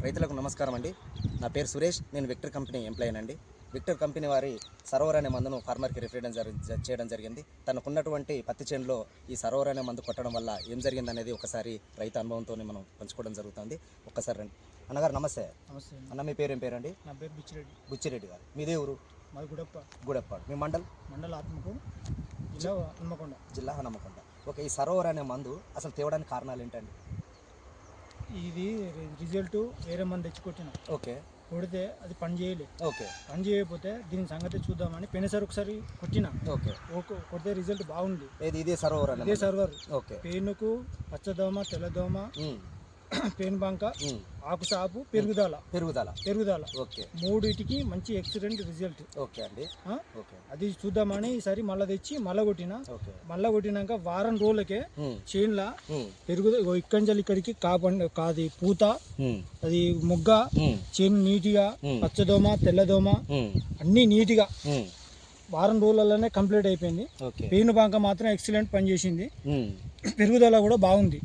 రైతులకు నమస్కారం అండి. నా పేరు సురేష్. నేను విక్టర్ కంపెనీ ఎంప్లాయీ అండి. విక్టర్ కంపెనీ వారి సరోవర్ అనే మందును ఫార్మర్కి రిఫర్ చేయడం జరిగింది. తనకున్నటువంటి పత్తి చేనులో ఈ సరోవర్ అనే మందు కొట్టడం వల్ల ఏం జరిగింది అనేది ఒకసారి రైతు అనుభవంతో మనం పంచుకోవడం జరుగుతుంది. ఒక్కసారి రండి. అన్నగారు నమస్తే. నమస్తే అన్న, మీ పేరు ఏం పేరండి? నా పేరు బుచ్చిరెడ్డి. బుచ్చిరెడ్డి గారు. మీదే ఊరు? మాది గుడప్పాడు. మీ మండల ఆత్మకూరు, జిల్లా హన్మకొండ. జిల్లా హన్మకొండ. ఓకే, ఈ సరోవర్ అనే మందు అసలు తేవడానికి కారణాలు ఏంటండి? ఇది రిజల్ట్ వేరే మంది తెచ్చి కొట్టిన. ఓకే. కొడితే అది పని చేయలేదు. ఓకే. పని చేయకపోతే దీని సంగతి చూద్దామని పెనసారి ఒకసారి కొట్టిన. ఓకే. కొడితే రిజల్ట్ బాగుంది. ఇదే సరోవర్ అనే ఇదే సర్వర్. ఓకే. పేనుకు పచ్చదోమ, తెల్లదోమ, పేను బంక, ఆకు సాపు, పెరుగుదల ఓకే. మూడిటికి మంచి ఎక్సలెంట్ రిజల్ట్. ఓకే అండి. ఓకే. అది చూద్దామని ఈసారి మళ్ళీ తెచ్చి మళ్ళీ కొట్టిన. ఓకే. మళ్ళీ కొట్టినాక వారం రోజులకే చేనుల పెరుగుదల ఇక్కడి నుంచి ఇక్కడికి కాది పూత, అది మొగ్గ, చేను నీటిగా పచ్చదోమ, తెల్లదోమ అన్ని నీటిగా వారం రోజులలోనే కంప్లీట్ అయిపోయింది. పేను బంక మాత్రం ఎక్సలెంట్ పని చేసింది. పెరుగుదల కూడా బాగుంది.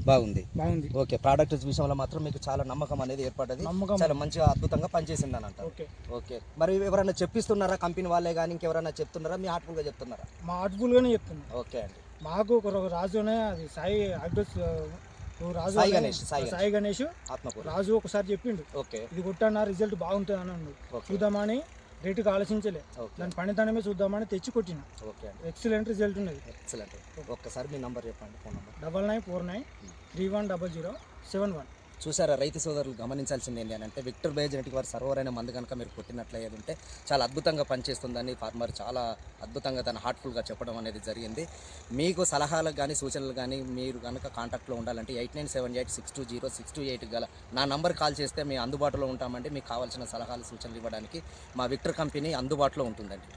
ఓకే. ప్రోడక్ట్ విషయంలో మాత్రం మీకు చాలా నమ్మకం అనేది ఏర్పడ్డది. చాలా మంచిగా అద్భుతంగా పనిచేసింది అని అంటారు. ఓకే. మరి ఎవరైనా చెప్పిస్తున్నారా కంపెనీ వాళ్ళే కానీ ఇంకెవరైనా చెప్తున్నారా? మీ హార్ట్ఫుల్ గా చెప్తున్నారా? మా హార్ట్ఫుల్ గానే చెప్తున్నా. ఓకే అండి. మాకు ఒక రాజునే అది సాయి గణేష్ ఆత్మకూరు రాజు ఒకసారి చెప్పిండు. ఓకే. ఇది కొట్టన్నా రిజల్ట్ బాగుంటుంది అని అన్నాడు. చూద్దామని రేటుకి ఆలోచించలే, దాని పనితనమే చూద్దామని తెచ్చి కొట్టిన. ఎక్సలెంట్ రిజల్ట్ ఉన్నది. ఎక్సలెంట్. ఒక్కసారి మీ నంబర్ చెప్పండి. Phone number 99493171. చూసారా రైతు సోదరులు, గమనించాల్సింది ఏంటి అని అంటే విక్టర్ బయోజెనెటిక్ వారి సరోవర్ అనే మందు కనుక మీరు కొట్టినట్లయితే ఉంటే చాలా అద్భుతంగా పనిచేస్తుందని ఫార్మర్ చాలా అద్భుతంగా తన హార్ట్ఫుల్గా చెప్పడం అనేది జరిగింది. మీకు సలహాలకు కానీ సూచనలు కానీ మీరు కనుక కాంటాక్ట్లో ఉండాలంటే 8978620628 గల నా నంబర్ కాల్ చేస్తే మేము అందుబాటులో ఉంటామండి. మీకు కావాల్సిన సలహాలు సూచనలు ఇవ్వడానికి మా విక్టర్ కంపెనీ అందుబాటులో ఉంటుందండి.